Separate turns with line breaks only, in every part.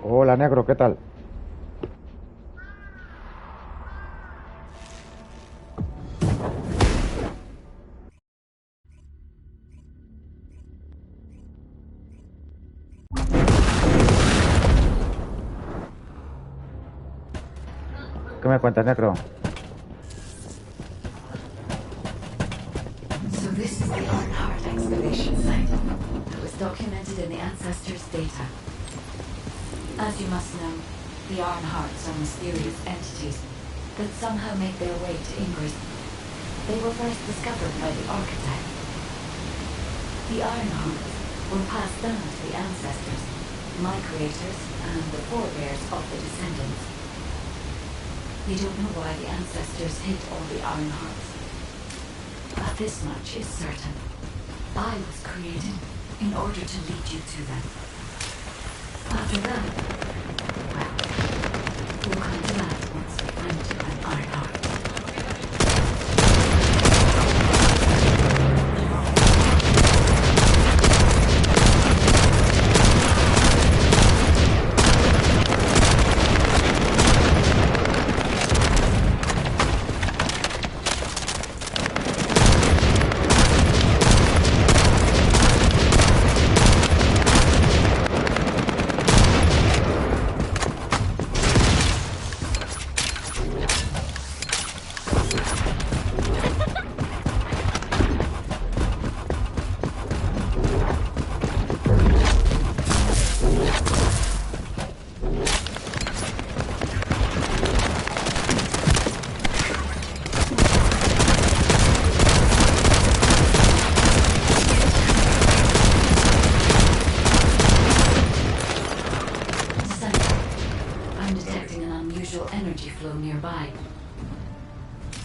Hola, negro, ¿qué tal? ¿Qué me cuentas, negro?
So this is the Arnhart excavation site that was documented in the ancestors' data. As you must know, the Arnharts are mysterious entities that somehow make their way to Ingress. They were first discovered by the architect. The Arnharts were passed down to the ancestors, my creators, and the forebears of the descendants. We don't know why the ancestors hid all the Arnharts. But this much is certain. I was created in order to lead you to them. After that, well, we'll come to that once we find you an Arnhart. Nearby.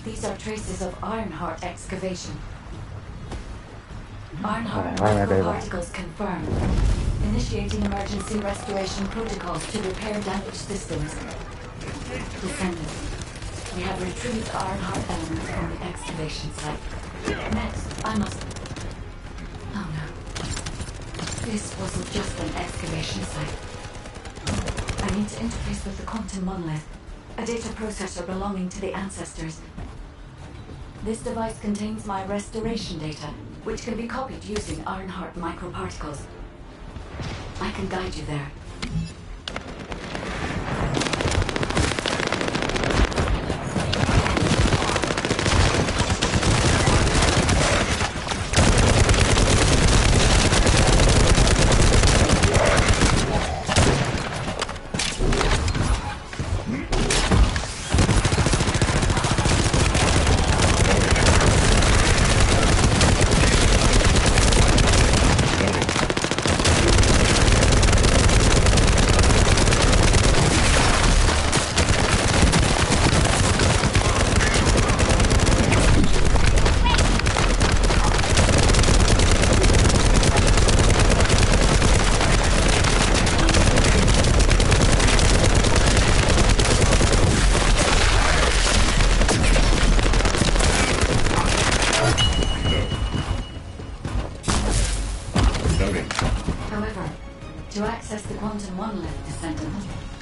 These are traces of Arnhart excavation. Arnhart microparticles confirmed. Initiating emergency restoration protocols to repair damaged systems. Descendants, we have retrieved Arnhart elements from the excavation site. Next, I must... Oh no. This wasn't just an excavation site. I need to interface with the quantum monolith. A data processor belonging to the ancestors. This device contains my restoration data, which can be copied using Arnhart microparticles. I can guide you there.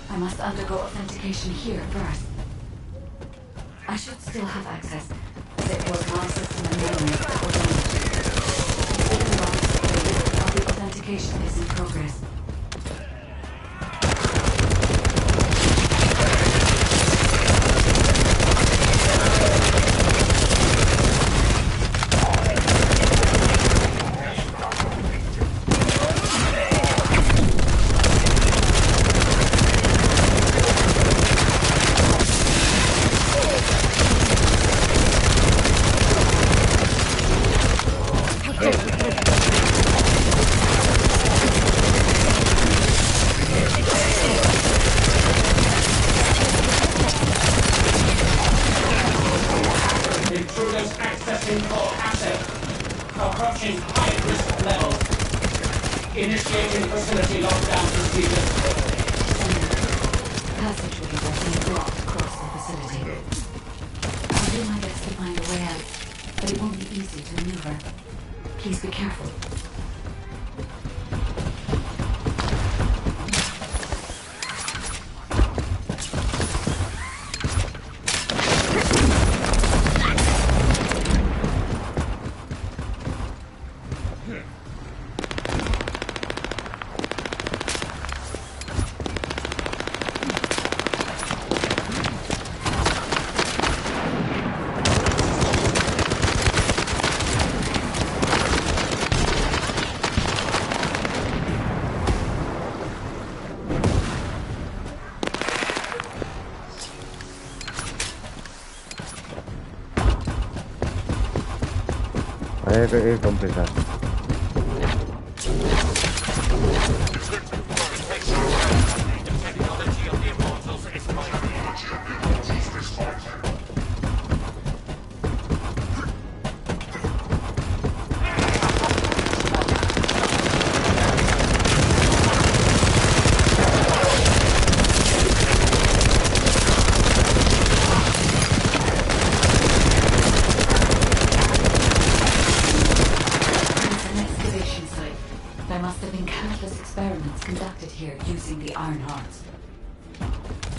I must undergo authentication here first. I should still have access, as it was my system and memory that were damaged. While the authentication is in progress.
Initiating facility lockdown procedures.
Passageways are being blocked across the facility. I'll do my best to find a way out, but it won't be easy to maneuver. Please be careful.
ir con prisas.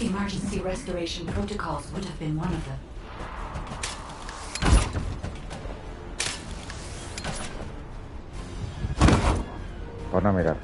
Emergency restoration protocols would have been one of them.
Por no mirar.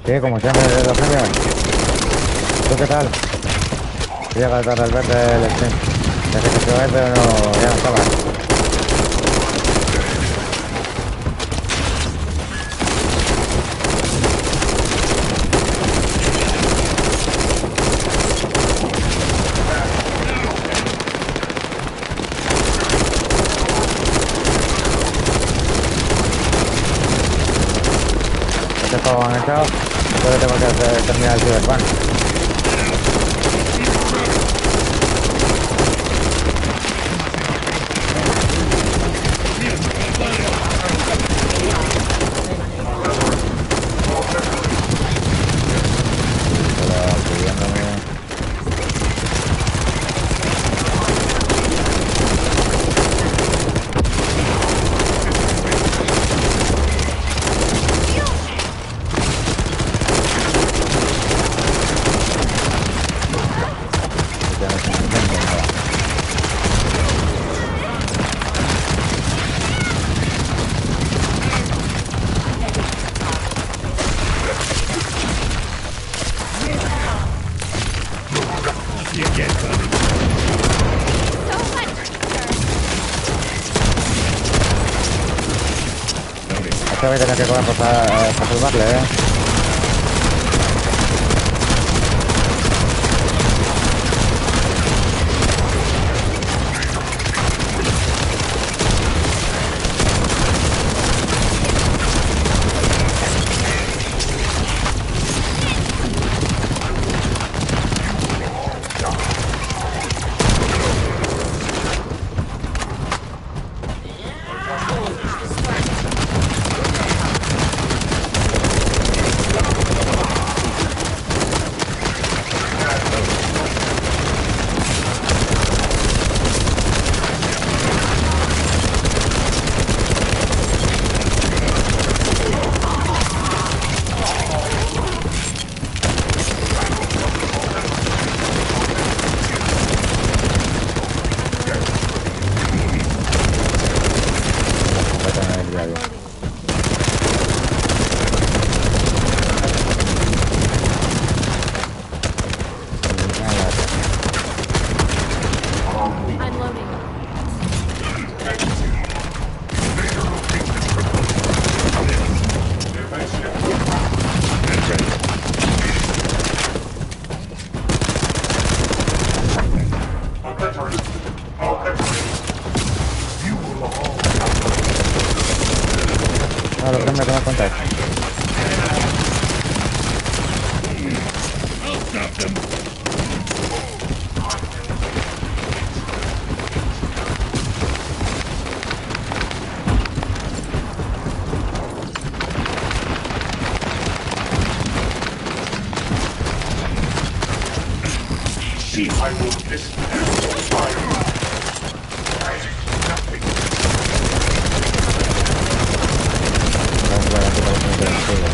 Sí, como siempre, los premios. ¿Tú qué tal? Llega tarde al verde el stream. Ya que se ve, pero no, ya no estaba. Este juego han echado. Entonces tengo que terminar el Cyberpunk. Pero pidiéndome. Ya no se me entiende nada. Esta voy a tener que comer para salvarle, Voy a tener el diario.
I'm loading.
No, los premios que me cuentas. Vamos a ver aquí para que me den fuego.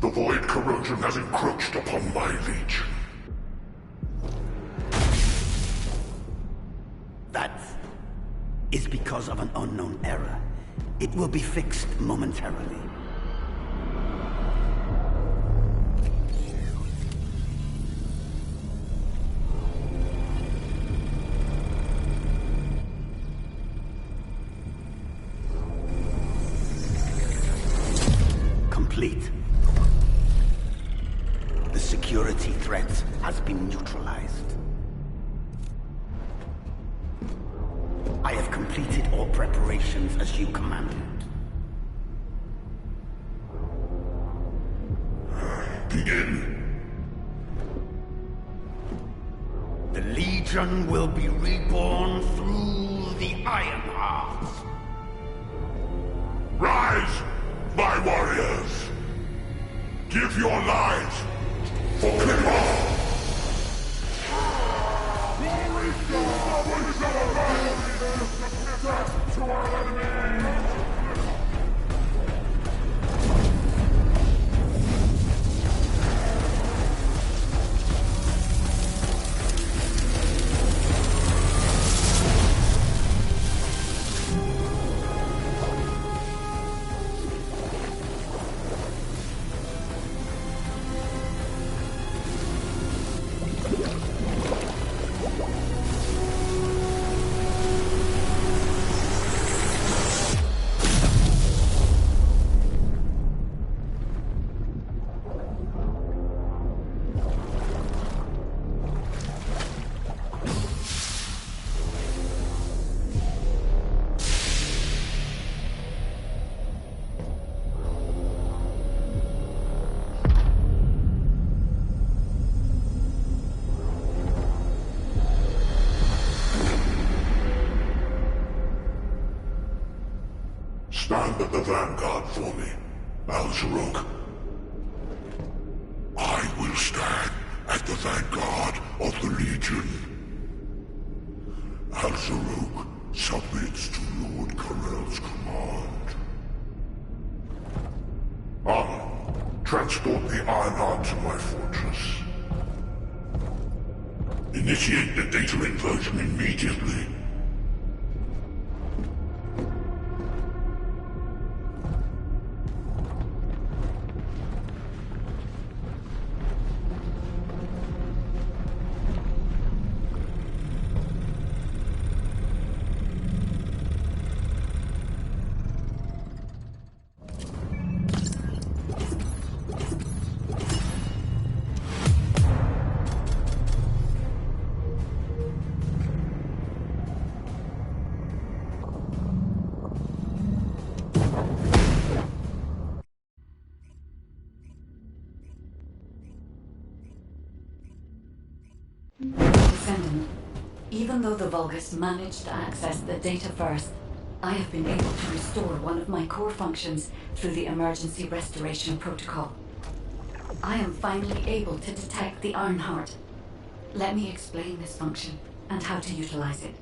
The void corrosion has encroached upon my legion.
That is because of an unknown error. It will be fixed momentarily. Complete. The security threat has been neutralized. I have completed all preparations as you commanded.
Begin.
The Legion will be reborn through the Iron Heart.
Rise, my warriors! Give your lives for Clipper! To our enemy! Stand at the vanguard for me, Al-Zaruk. I will stand at the vanguard of the Legion. Al-Zaruk submits to Lord Karel's command. Transport the Ironheart to my fortress. Initiate the data inversion immediately.
Descendant, even though the Vulgus managed to access the data first, I have been able to restore one of my core functions through the emergency restoration protocol. I am finally able to detect the Ironheart. Let me explain this function and how to utilize it.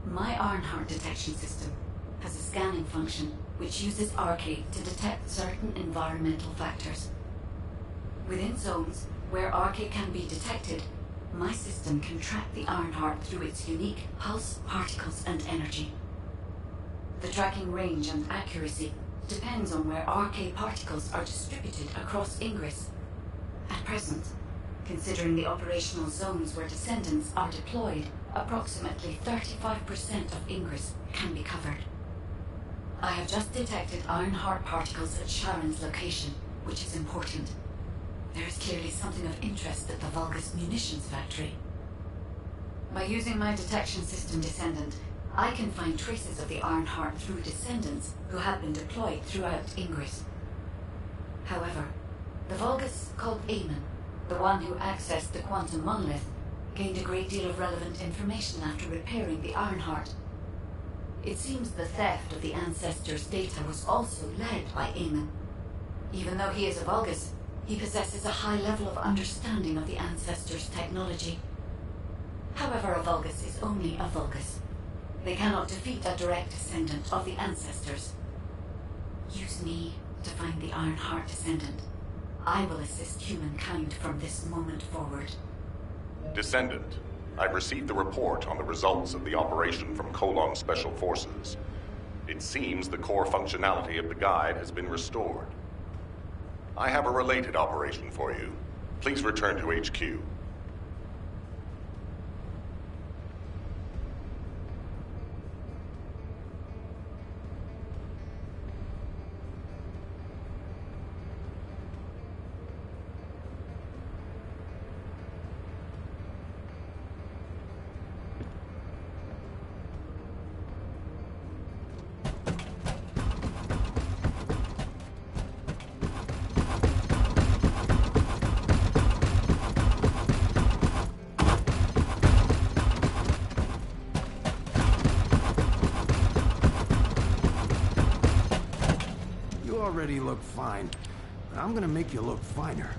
My Ironheart detection system has a scanning function which uses Arcade to detect certain environmental factors. Within zones where Arcade can be detected, my system can track the Ironheart through its unique pulse, particles, and energy. The tracking range and accuracy depends on where Arcade particles are distributed across Ingress. At present, considering the operational zones where Descendants are deployed, approximately 35% of Ingress can be covered. I have just detected Ironheart particles at Sharon's location, which is important. There is clearly something of interest at the Vulgus munitions factory. By using my detection system, Descendant, I can find traces of the Ironheart through descendants who have been deployed throughout Ingress. However, the Vulgus called Amon, the one who accessed the quantum monolith, gained a great deal of relevant information after repairing the Ironheart. It seems the theft of the Ancestors' data was also led by Amon. Even though he is a Vulgus, he possesses a high level of understanding of the Ancestors' technology. However, a Vulgus is only a Vulgus. They cannot defeat a direct descendant of the Ancestors. Use me to find the Ironheart Descendant. I will assist humankind from this moment forward.
Descendant, I've received the report on the results of the operation from Colon Special Forces. It seems the core functionality of the guide has been restored. I have a related operation for you. Please return to HQ.
Already look fine, but I'm gonna make you look finer.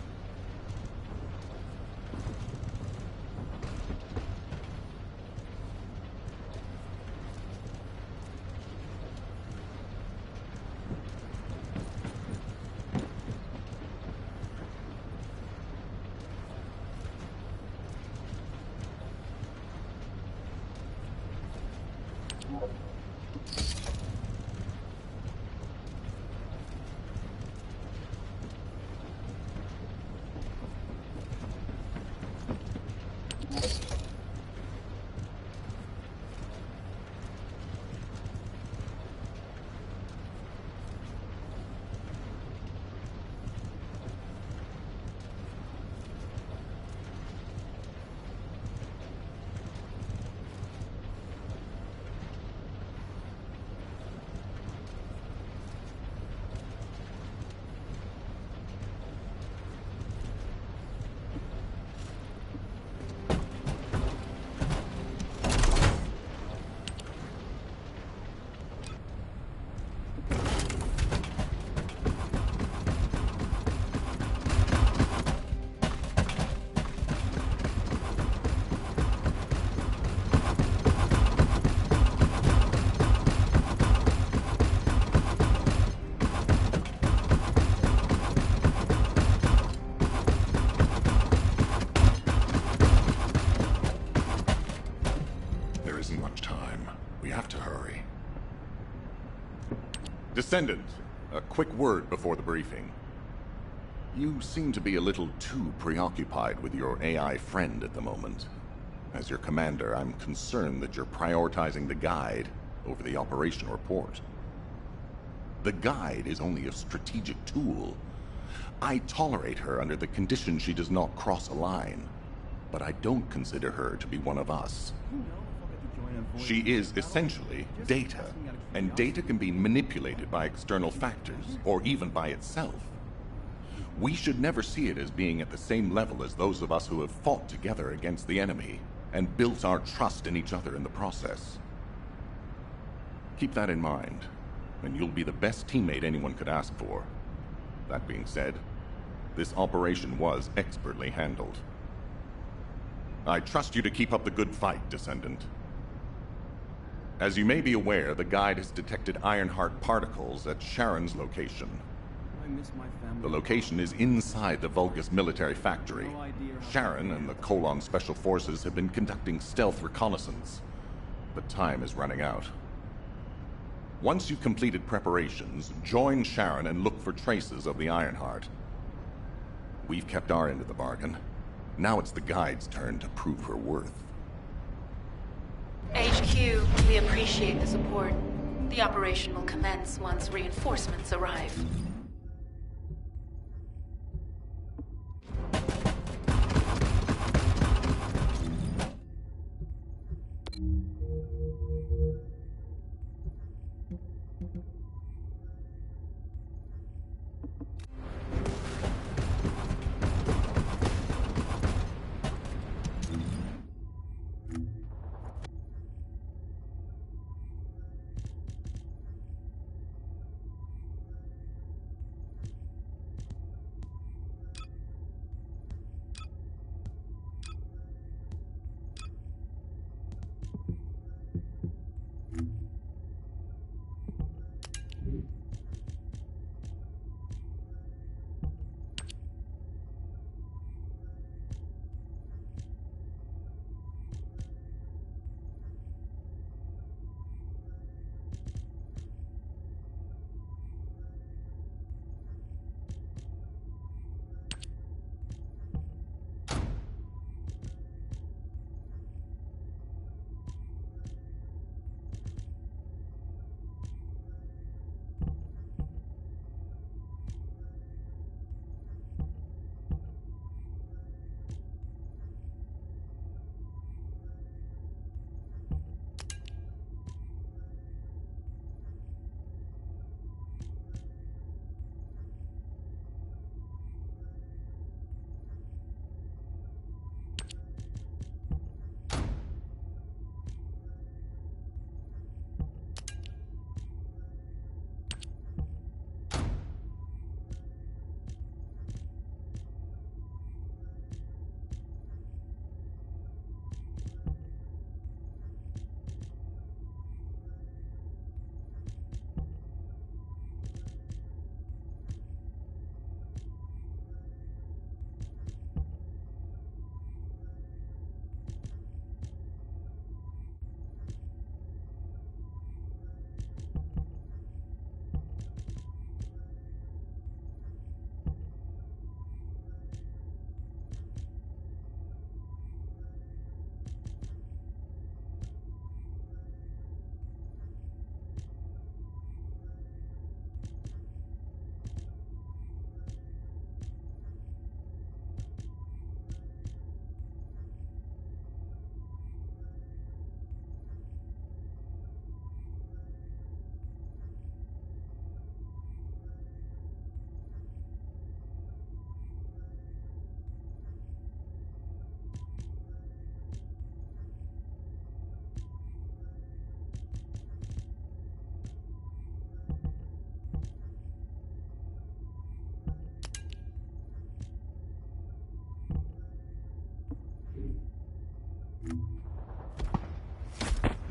Descendant, a quick word before the briefing. You seem to be a little too preoccupied with your AI friend at the moment. As your commander, I'm concerned that you're prioritizing the guide over the operation report. The guide is only a strategic tool. I tolerate her under the condition she does not cross a line, but I don't consider her to be one of us. She is essentially data, and data can be manipulated by external factors, or even by itself. We should never see it as being at the same level as those of us who have fought together against the enemy, and built our trust in each other in the process. Keep that in mind, and you'll be the best teammate anyone could ask for. That being said, this operation was expertly handled. I trust you to keep up the good fight, Descendant. As you may be aware, the guide has detected Ironheart particles at Sharon's location. The location is inside the Vulgus military factory. Sharon and the Colon Special Forces have been conducting stealth reconnaissance, but time is running out. Once you've completed preparations, join Sharon and look for traces of the Ironheart. We've kept our end of the bargain. Now it's the guide's turn to prove her worth.
HQ, we appreciate the support. The operation will commence once reinforcements arrive.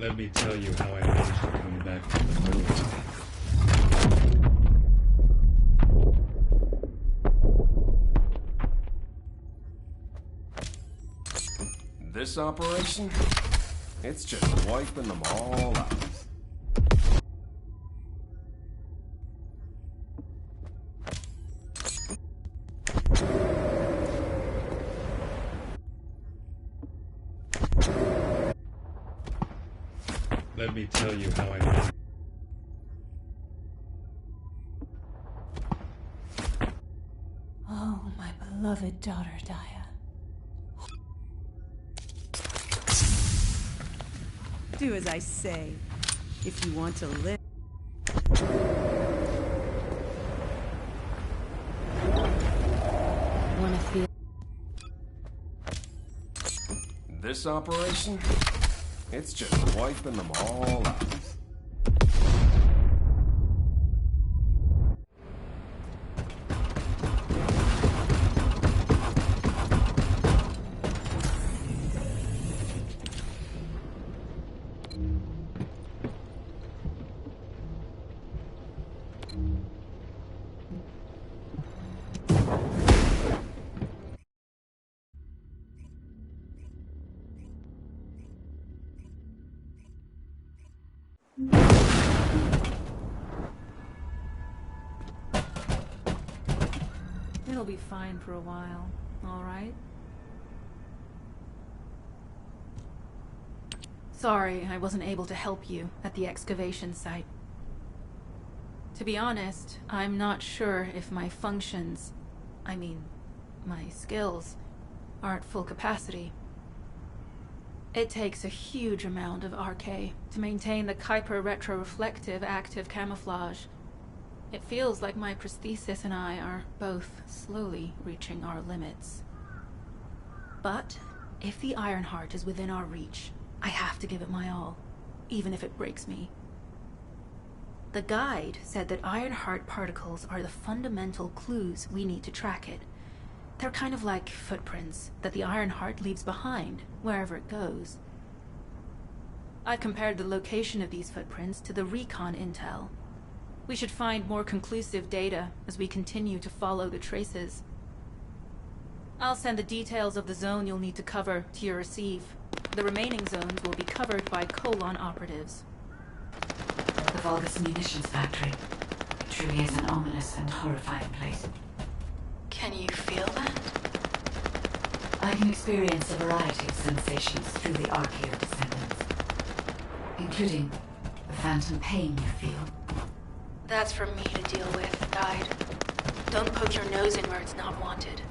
Let me tell you how I managed to come back from the moon.
This operation? It's just wiping them all out.
Let me tell you how I managed.
Oh, my beloved daughter, Daya. Do as I say, if you want to live.
Wanna feel?
This operation? It's just wiping them all out.
It'll be fine for a while, all right? Sorry, I wasn't able to help you at the excavation site. To be honest, I'm not sure if my functions, my skills, are at full capacity. It takes a huge amount of RK to maintain the Kuiper retroreflective active camouflage. It feels like my prosthesis and I are both slowly reaching our limits. But if the Ironheart is within our reach, I have to give it my all, even if it breaks me. The guide said that Ironheart particles are the fundamental clues we need to track it. They're kind of like footprints that the Ironheart leaves behind, wherever it goes. I compared the location of these footprints to the recon intel. We should find more conclusive data as we continue to follow the traces. I'll send the details of the zone you'll need to cover to your receive. The remaining zones will be covered by Colon operatives.
The Vulgus munitions factory. It truly is an ominous and horrifying place.
Can you feel that?
I can experience a variety of sensations through the Archaeo descendants, including the phantom pain you feel.
That's for me to deal with, Guide. Don't poke your nose in where it's not wanted.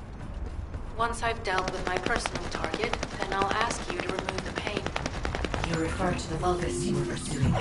Once I've dealt with my personal target, then I'll ask you to remove the pain.
You refer to the Vulgus you were pursuing.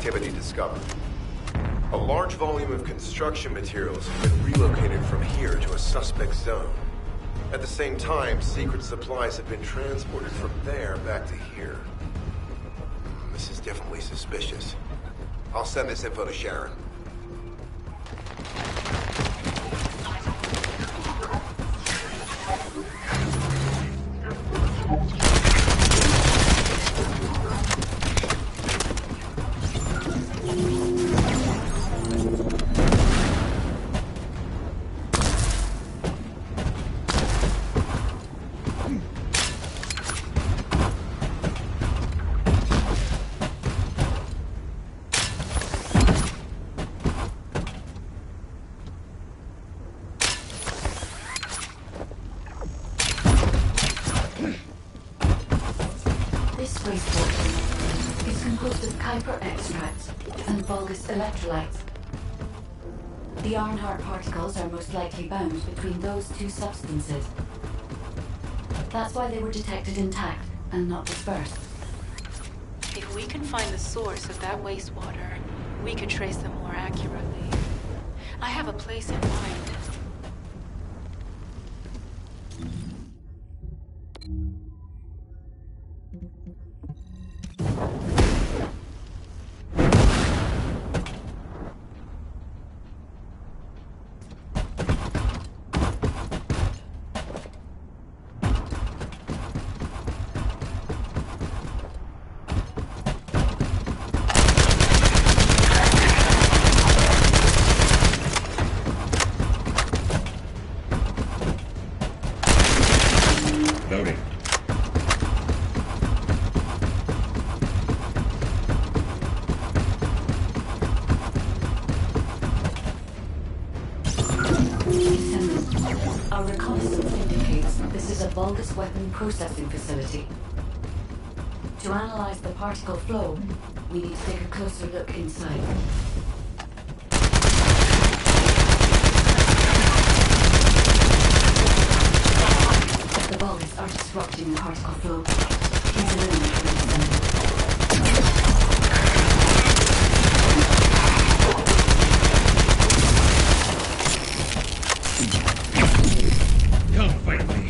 activity discovered. A large volume of construction materials have been relocated from here to a suspect zone. At the same time, secret supplies have been transported from there back to here. This is definitely suspicious. I'll send this info to Sharon.
Electrolytes. The Ironheart particles are most likely bound between those two substances. That's why they were detected intact and not dispersed.
If we can find the source of that wastewater, we could trace them more accurately. I have a place in mind.
Our reconnaissance indicates this is a Vulgus weapon processing facility. To analyze the particle flow, we need to take a closer look inside. The Vulgus are disrupting the particle flow. Please eliminate them.
Come fight me.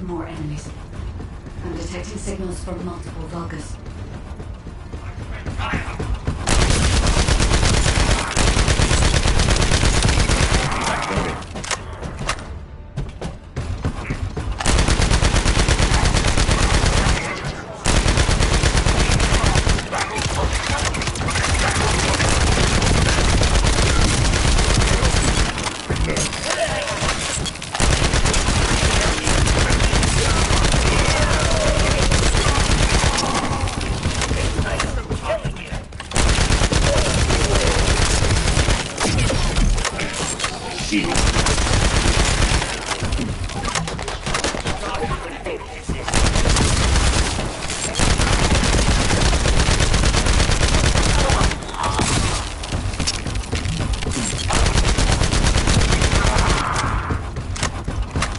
More enemies. I'm detecting signals from multiple Vulgus.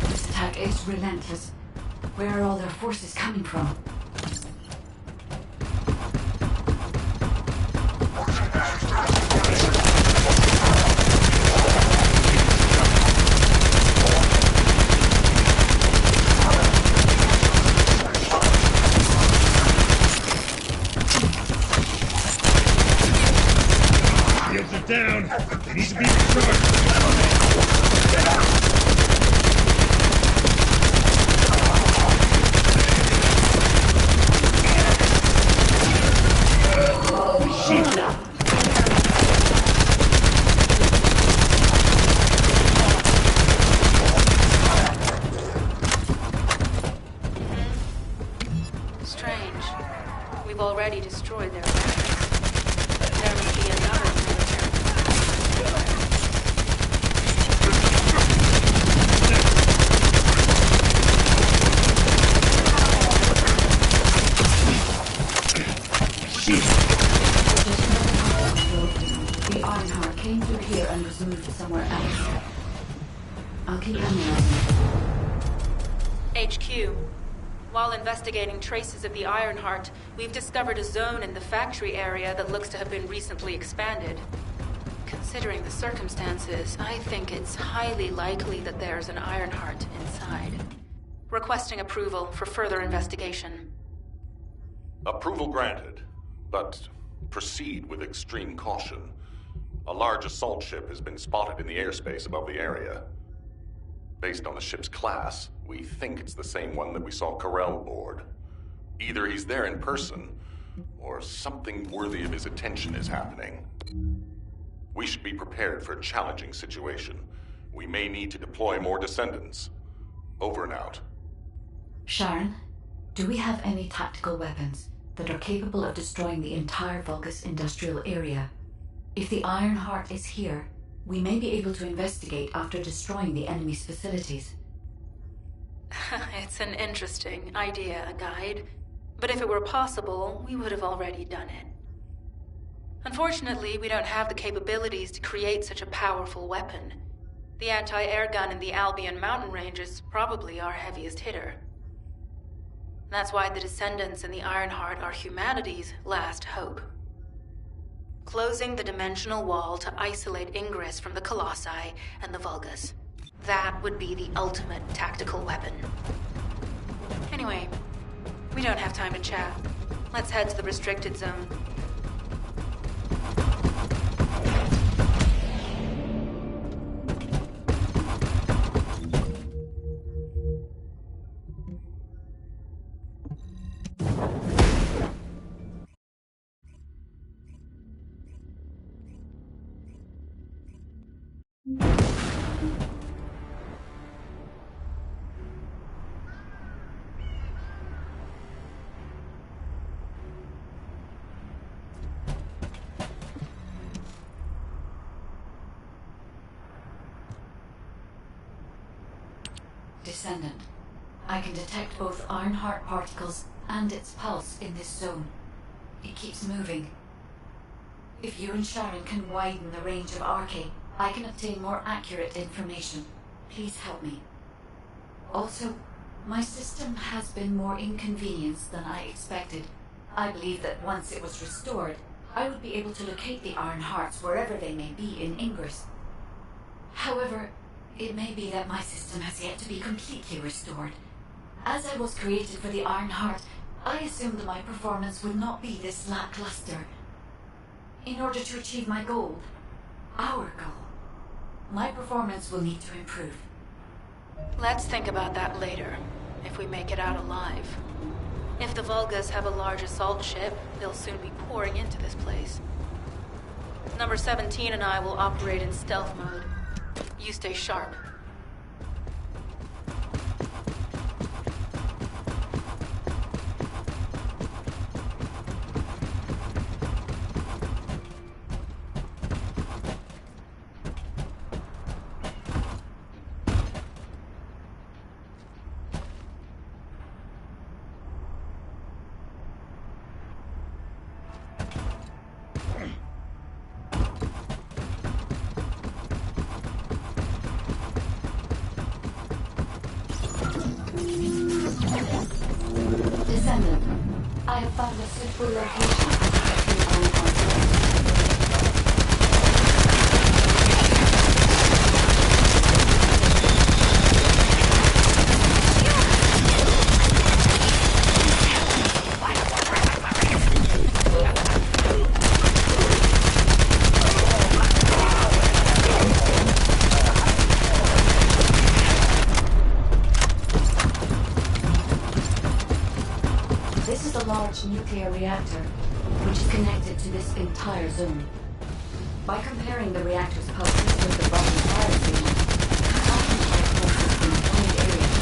This attack is relentless. Where are all their forces coming from?
Shields are down. They need to be recharged.
We've already destroyed their weapons. But there must be another military.
The Ironheart came through here and was moved somewhere else. I'll keep analyzing.
HQ. While investigating traces of the Ironheart, we've discovered a zone in the factory area that looks to have been recently expanded. Considering the circumstances, I think it's highly likely that there's an Ironheart inside. Requesting approval for further investigation.
Approval granted, but proceed with extreme caution. A large assault ship has been spotted in the airspace above the area. Based on the ship's class, we think it's the same one that we saw Carell aboard. Either he's there in person, or something worthy of his attention is happening. We should be prepared for a challenging situation. We may need to deploy more descendants. Over and out.
Sharon, do we have any tactical weapons that are capable of destroying the entire Vulgus industrial area? If the Ironheart is here, we may be able to investigate after destroying the enemy's facilities.
It's an interesting idea, Guide. But if it were possible, we would have already done it. Unfortunately, we don't have the capabilities to create such a powerful weapon. The anti-air gun in the Albion mountain range is probably our heaviest hitter. That's why the Descendants and the Ironheart are humanity's last hope. Closing the dimensional wall to isolate Ingress from the Colossi and the Vulgus. That would be the ultimate tactical weapon. Anyway, we don't have time to chat. Let's head to the restricted zone.
Descendant, I can detect both Ironheart particles and its pulse in this zone. It keeps moving. If you and Sharon can widen the range of Arche, I can obtain more accurate information. Please help me. Also, my system has been more inconvenienced than I expected. I believe that once it was restored, I would be able to locate the Ironhearts wherever they may be in Ingress. However, it may be that my system has yet to be completely restored. As I was created for the Ironheart, I assumed my performance would not be this lackluster. In order to achieve my goal, our goal, my performance will need to improve.
Let's think about that later, if we make it out alive. If the Vulgus have a large assault ship, they'll soon be pouring into this place. Number 17 and I will operate in stealth mode. You stay sharp.
Descendant, I have found a suitable location for the Ironheart. Nuclear reactor, which is connected to this entire zone. By comparing the reactor's pulses with the bomb's fire station, I can detect pulses in wide areas.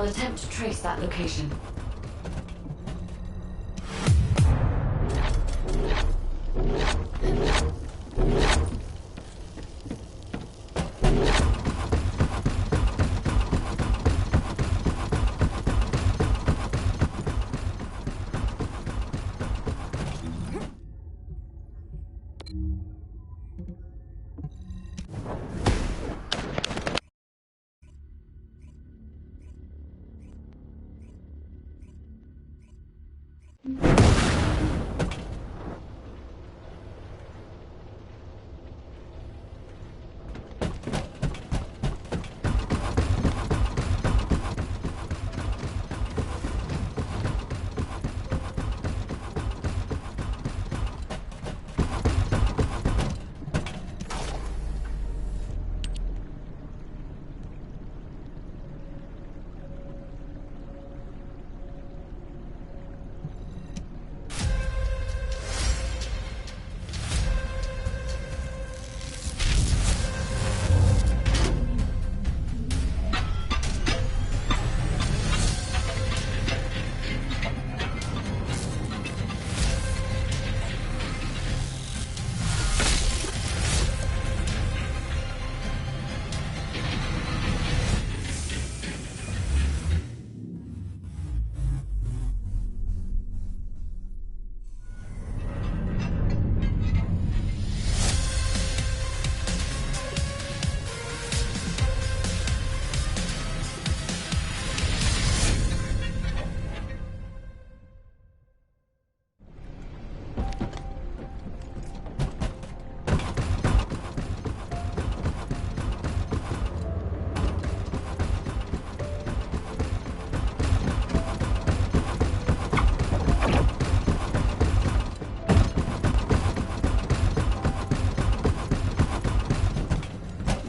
I'll attempt to trace that location.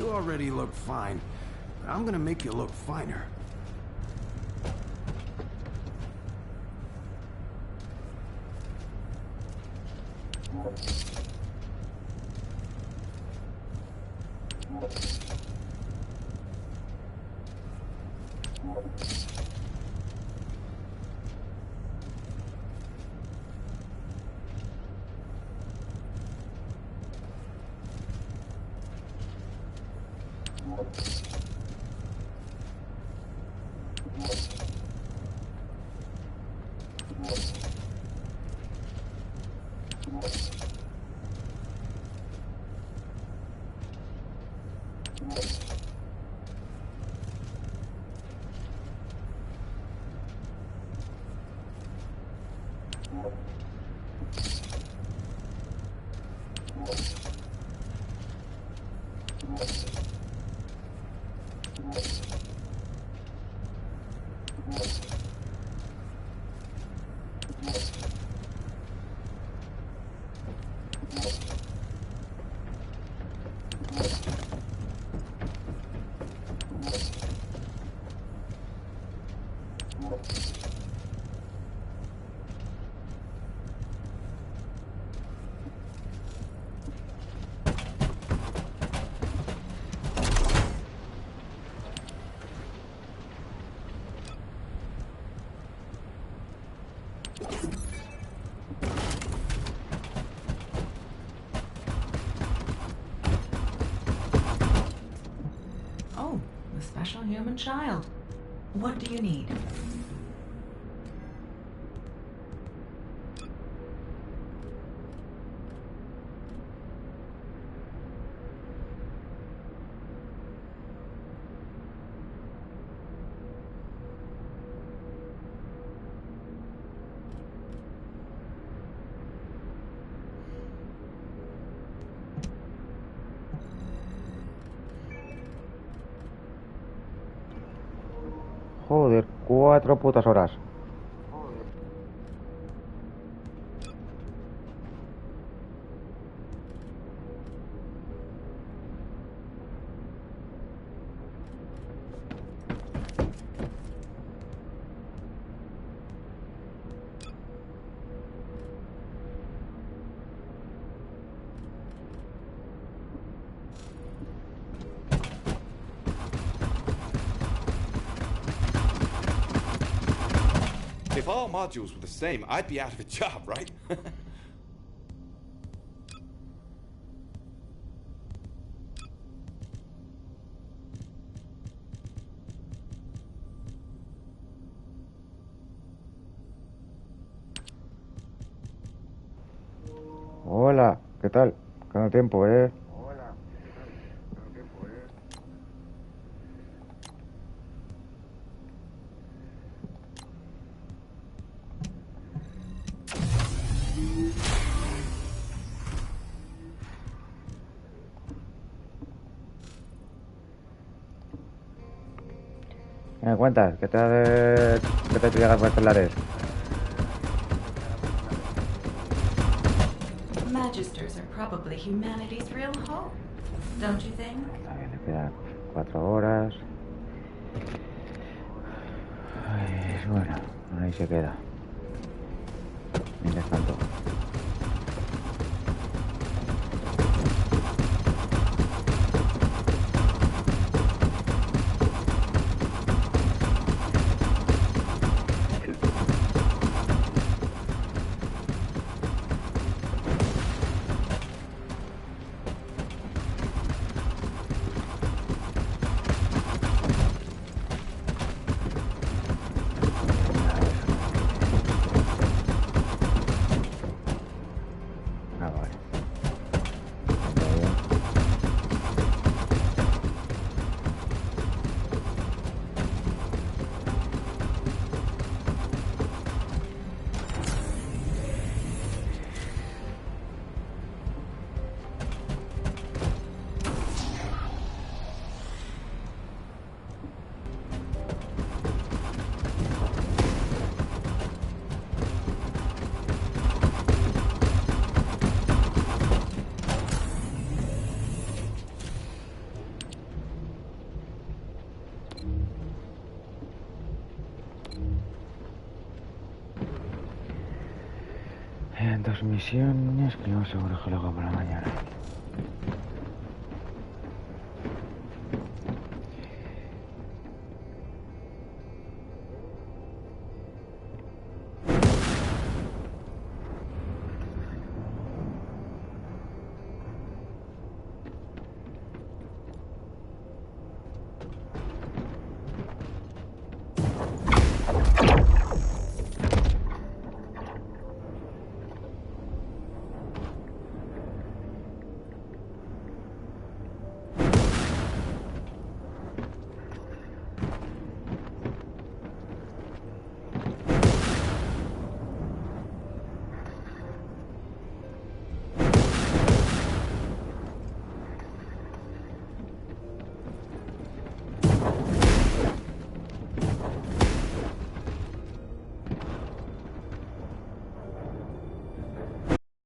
Already look fine. I'm gonna make you look finer.
Oh, the special human child. What do you need?
Joder, 4 putas horas.
If all modules were the same, I'd be out of a job, right?
Hola, ¿qué tal? ¿Cuánto tiempo, ¿Qué me cuentas? ¿Qué te llegas por estos lares?
Magisters are probably humanity's real hope, don't you think?
Todavía le quedan 4 horas. Ay, bueno, ahí se queda. Mientras tanto. Ah, vale. Todo bien. En 2 misiones que no seguro que lo hago por la mañana.